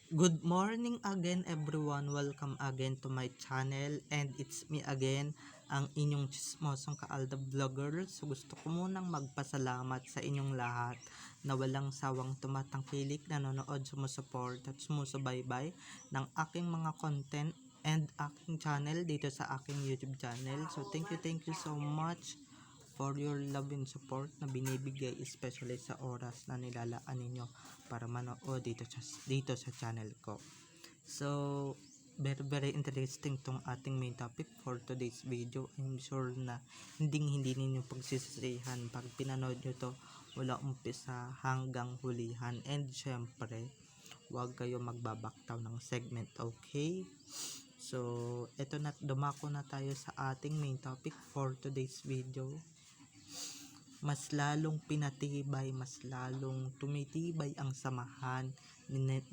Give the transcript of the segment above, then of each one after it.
Good morning again everyone, welcome again to my channel and it's me again, ang inyong chismosong kaalda vlogger. So gusto ko munang magpasalamat sa inyong lahat na walang sawang tumatangkilik, nanonood, sumusuport at sumusubaybay ng aking mga content and aking channel dito sa aking YouTube channel. So thank you so much for your love and support na binibigay, especially sa oras na nilalaan ninyo para manood dito sa channel ko. So very interesting tong ating main topic for today's video. I'm sure na hindi ninyo pagsisisihan pag pinanood nyo to mula umpisa hanggang hulihan, and syempre huwag kayo magbabaktaw ng segment, okay? So eto na, dumako na tayo sa ating main topic for today's video. Mas lalong pinatibay, mas lalong tumitibay ang samahan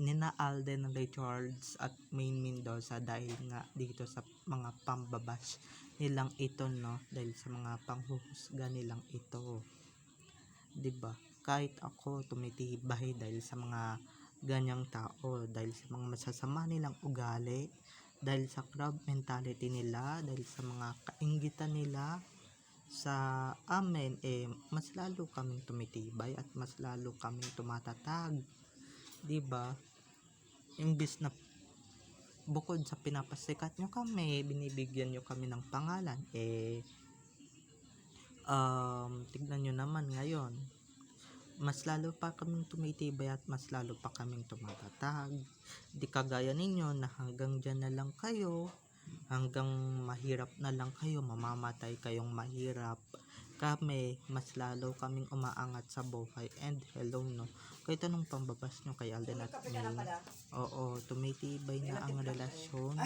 nina Alden Richards at Maine Mendoza dahil nga dito sa mga pambabash nilang ito, no, dahil sa mga panghuhusga nilang ito, 'di ba? Kahit ako tumitibay dahil sa mga ganyang tao, dahil sa mga masasama nilang ugali, dahil sa crab mentality nila, dahil sa mga kainggitan nila sa amin, mas lalo kaming tumitibay at mas lalo kaming tumatatag, 'di ba? Imbis na bukod sa pinapasikat nyo kami, binibigyan nyo kami ng pangalan, tignan nyo naman ngayon, mas lalo pa kaming tumitibay at mas lalo pa kaming tumatatag. Di kagaya ninyo na hanggang dyan na lang kayo, hanggang mahirap na lang kayo, mamamatay kayong mahirap. Kami, mas lalo kaming umaangat sa buhay. And hello, no, kahit anong pambabas nyo kay Alden at May, oo, tumitibay na ang relasyon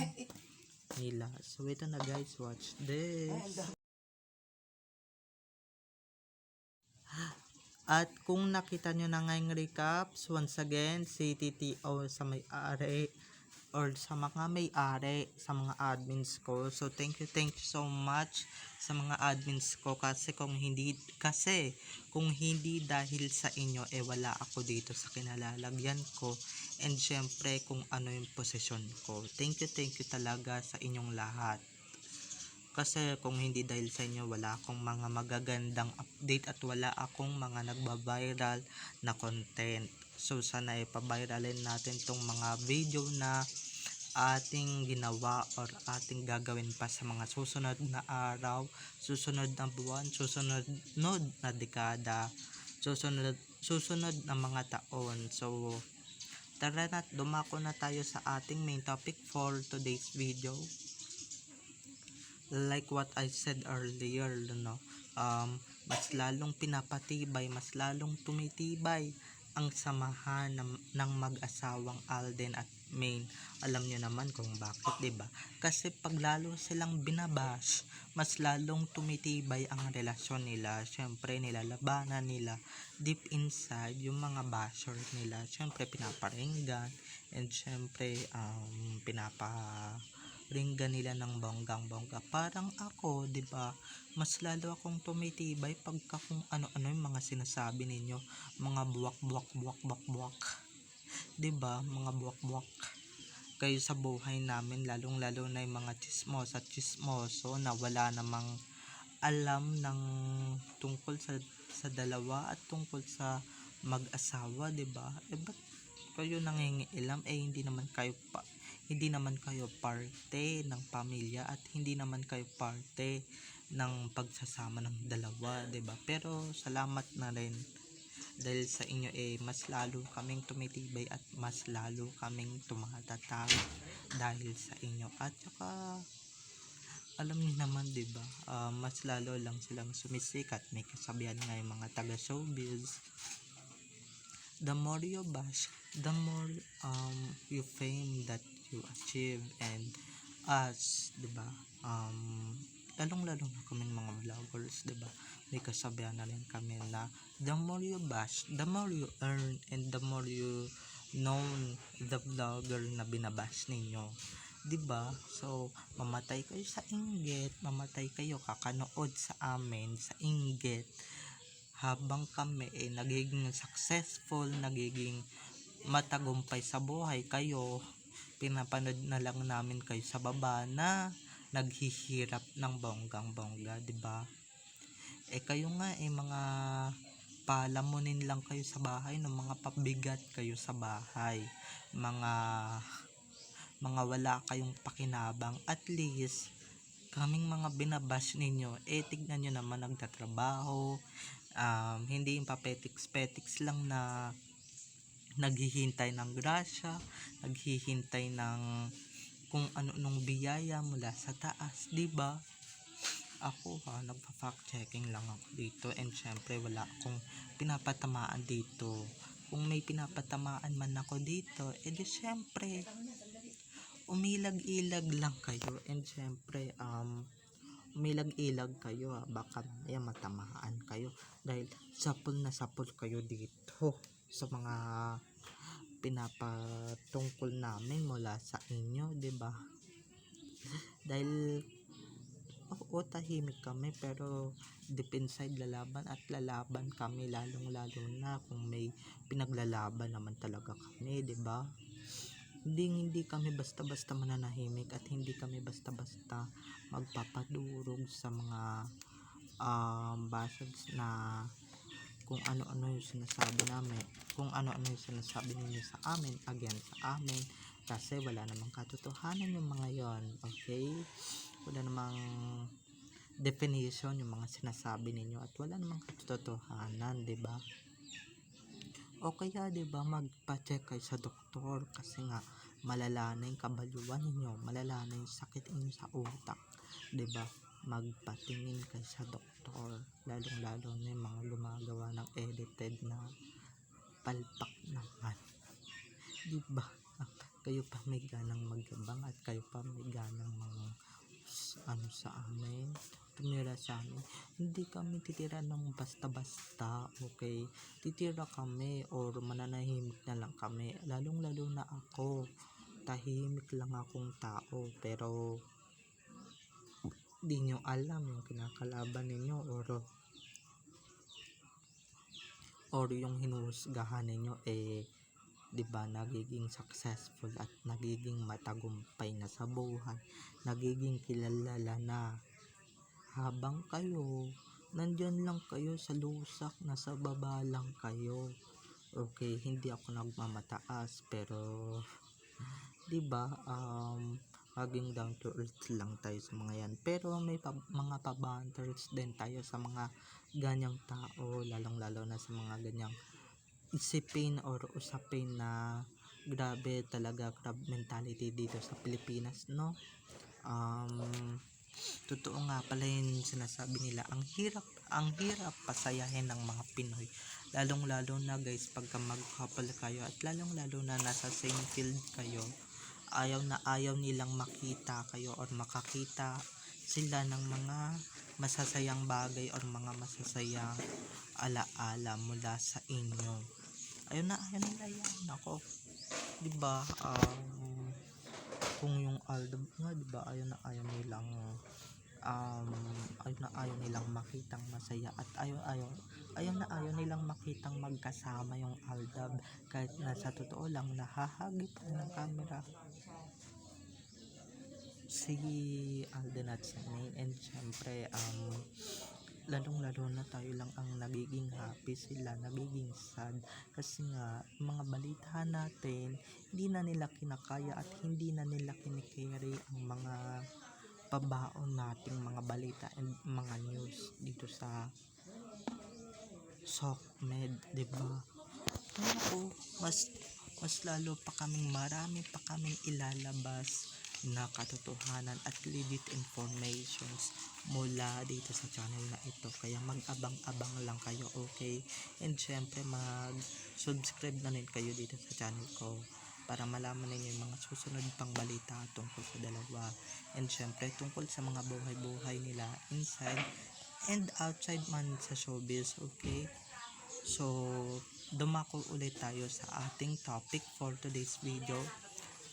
nila. So ito na guys, watch this. At kung nakita nyo na ngayong recaps, once again, si TTO sa may-ari or sa mga may-ari, sa mga admins ko. So thank you so much sa mga admins ko, kasi kung hindi dahil sa inyo, wala ako dito sa kinalalagyan ko, and syempre kung ano yung posisyon ko. Thank you talaga sa inyong lahat. Kasi kung hindi dahil sa inyo, wala akong mga magagandang update at wala akong mga nagba-viral na content. So sana ipa-viralin natin tong mga video na ating ginawa or ating gagawin pa sa mga susunod na araw, susunod na buwan, susunod na dekada, susunod na mga taon. So tara na, dumako na tayo sa ating main topic for today's video. Like what I said earlier, no, mas lalong pinapatibay, mas lalong tumitibay ang samahan ng mag-asawang Alden at Maine. Alam nyo naman kung bakit, 'di ba? Kasi pag lalo silang binabash, mas lalong tumitibay ang relasyon nila. Syempre nilalabanan nila deep inside yung mga basher nila. Syempre pinaparinggan, and syempre ringgan nila ng bonggang-bongga. Parang ako, 'di ba? Mas lalo akong tumitibay pagka kung ano-ano yung mga sinasabi ninyo, mga buwak, 'di ba? Mga buwak kayo sa buhay namin, lalong-lalo na yung mga chismosa at chismoso na wala namang alam ng tungkol sa dalawa at tungkol sa mag-asawa, 'di ba? Ba't kayo nangingialam, hindi naman kayo parte ng pamilya at hindi naman kayo parte ng pagsasama ng dalawa, 'di ba? Pero salamat na rin dahil sa inyo, mas lalo kaming tumitibay at mas lalo kaming tumatatag dahil sa inyo. At saka alam niyo naman, 'di ba? Mas lalo lang silang sumisikat. May kasabihan nga yung mga taga showbiz, the more you bash, the more you fame that you achieve. And us, 'di ba? Lalong-lalo na kaming mga vloggers, 'di ba? May kasabihan na rin kami na the more you bash, the more you earn, and the more you known the vlogger na binabash ninyo. 'Di ba? So mamatay kayo sa inggit, mamatay kayo kakanood sa amin sa inggit, habang kami nagiging successful, nagiging matagumpay sa buhay. Kayo, pinapanood na lang namin kayo sa baba na naghihirap ng bonggang-bongga, 'di ba? Kayo nga mga palamunin lang kayo sa bahay, no, mga pabigat kayo sa bahay, mga wala kayong pakinabang. At least kaming mga binabash ninyo, tignan nyo naman nagtatrabaho, hindi yung papetiks-petiks lang na naghihintay ng grasya, naghihintay ng kung ano nung biyaya mula sa taas, 'di ba? Ako nagpa-fact checking lang ako dito, and syempre wala akong pinapatamaan dito. Kung may pinapatamaan man ako dito, di syempre umilag-ilag lang kayo, and syempre umilag-ilag kayo, baka matamaan kayo dahil sapul na sapul kayo dito sa mga pinapatungkol namin mula sa inyo, 'di ba? Dahil tahimik kami, pero deep inside lalaban at lalaban kami, lalong lalo na kung may pinaglalaban naman talaga kami, 'di ba? Hindi kami basta-basta mananahimik, at hindi kami basta-basta magpapadurog sa mga basads na kung ano-ano yung sinasabi namin, kung ano-ano yung sinasabi ninyo sa amin, again sa amin, kasi wala namang katotohanan yung mga yon, okay? Wala namang definition yung mga sinasabi ninyo, at wala namang katotohanan, 'di ba? O kaya 'di ba, magpa-check kayo sa doktor, kasi nga malala na yung kabaluan ninyo, malala na yung sakit ninyo sa utak, 'di ba? Magpatingin kayo sa doktor, lalong lalo na yung mga gumagawa ng edited na palpak naman, 'di ba? Kayo pa may ganang magyabang, at kayo pa may ganang mga sa amin, tumira sa amin. Hindi kami titira ng basta-basta, okay? Titira kami or mananahimik na lang kami, lalong lalo na ako, tahimik lang akong tao, pero di nyo alam yung kinakalaban ninyo, or yung hinuhusgahan ninyo, 'di ba, nagiging successful at nagiging matagumpay na sa buhay, nagiging kilala na, habang kayo nandyan lang kayo sa lusak, nasa baba lang kayo, okay? Hindi ako nagmamataas, pero 'di ba, maging down to earth lang tayo sa mga yan, pero may mga pabanters din tayo sa mga ganyang tao, lalong lalo na sa mga ganyang isipin or usapin na grabe talaga, crab mentality dito sa Pilipinas, no? Totoo nga pala yung sinasabi nila, ang hirap pasayahin ng mga Pinoy, lalong lalo na guys pagka mag-couple kayo, at lalong lalo na nasa same field kayo, ayaw nilang makita kayo or makakita sila ng mga masasayang bagay or mga masasayang alaala mula sa inyo. Ayaw nila yan. Ako, 'di ba, kung yung Aldab nga, 'di ba, ayaw nilang makitang masaya, at ayaw nilang makitang magkasama yung Aldab, kahit na sa totoo lang nahahagip ng camera si Alden at si Maine, and syempre lalong lalo na tayo lang ang nagiging happy, sila nagiging sad, kasi nga mga balita natin hindi na nila kinakaya at hindi na nila kinikerry ang mga pabaon nating mga balita and mga news dito sa SOCMED, 'di ba? Ako, mas lalo pa marami pa kaming ilalabas na katotohanan at legit informations mula dito sa channel na ito, kaya mag-abang-abang lang kayo, okay? And syempre mag-subscribe na rin kayo dito sa channel ko para malaman ninyo yung mga susunod pang balita tungkol sa dalawa, and syempre tungkol sa mga buhay-buhay nila inside and outside man sa showbiz, okay? So dumako ulit tayo sa ating topic for today's video.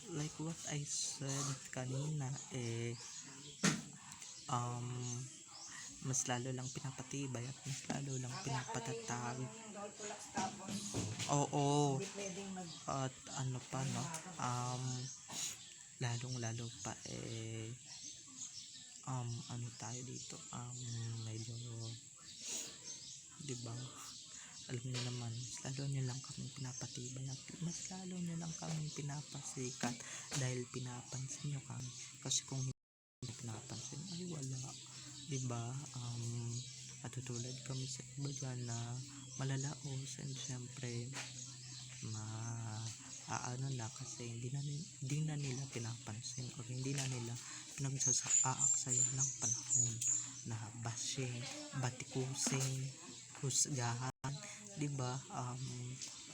Like what I said kanina, mas lalo lang pinapatibay at mas lalo lang pinapatatag Oo. Hindi pwedeng mag At ano pa no, lalong-lalo pa ano tayo dito, medyo, 'di ba? Alam niyo naman, mas lalo niyo lang kaming pinapatibay at mas lalo niyo lang kaming pinapasikat dahil pinapansin niyo kami. Kasi kung hindi pinapansin ay wala, 'di ba? Matutulad kami sa iba dyan na malalaos and syempre ano na kasi hindi na nila pinapansin o hindi na nila pinagsasaaksayan ng panahon na bashing, batikusin, husgahan, 'di ba?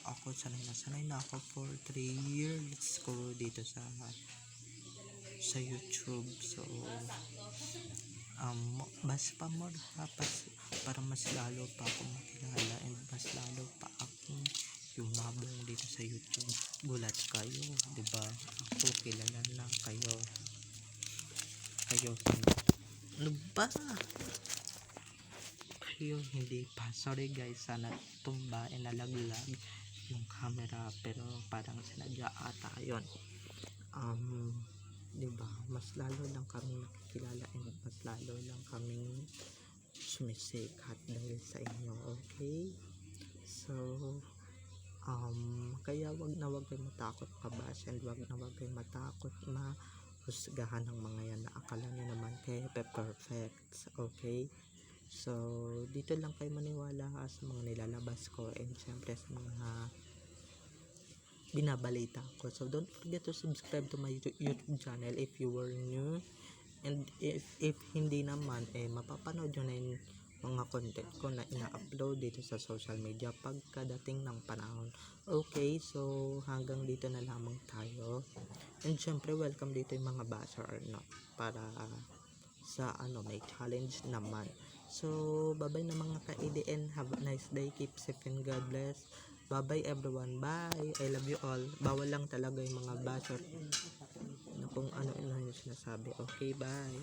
Ako sanay na ako for 3 years ko dito sa YouTube. So mas pa more para mas lalo pa ako makilala and mas lalo pa akong yumabong dito sa YouTube. Gulat kayo, 'di ba? Ako kilala na kayo. Kayo ano ba? Kayo hindi pa. Sorry guys, sana tumba and nalaglag yung camera pero parang sinadya ata yun. 'Di ba? Mas lalo lang kami nakikilala and mas lalo lang kaming sumisikat dahil sa inyo, okay? So, kaya wag kayo matakot mabash and wag kayo matakot mahusgahan ng mga yan na akala nyo naman kayo perfect, okay? So, dito lang kayo maniwala sa mga nilalabas ko and syempre sa mga binabalita ko. So, don't forget to subscribe to my YouTube channel if you were new. And if hindi naman, mapapanood nyo na yung mga content ko na ina-upload dito sa social media pagkadating ng panahon. Okay, so hanggang dito na lamang tayo. And syempre, welcome dito yung mga basher or not para sa may challenge naman. So, bye-bye na mga ka-EDN. Have a nice day. Keep safe and God bless. Bye-bye everyone. Bye. I love you all. Bawal lang talaga yung mga basher na kung ano yung sinasabi. Okay, bye.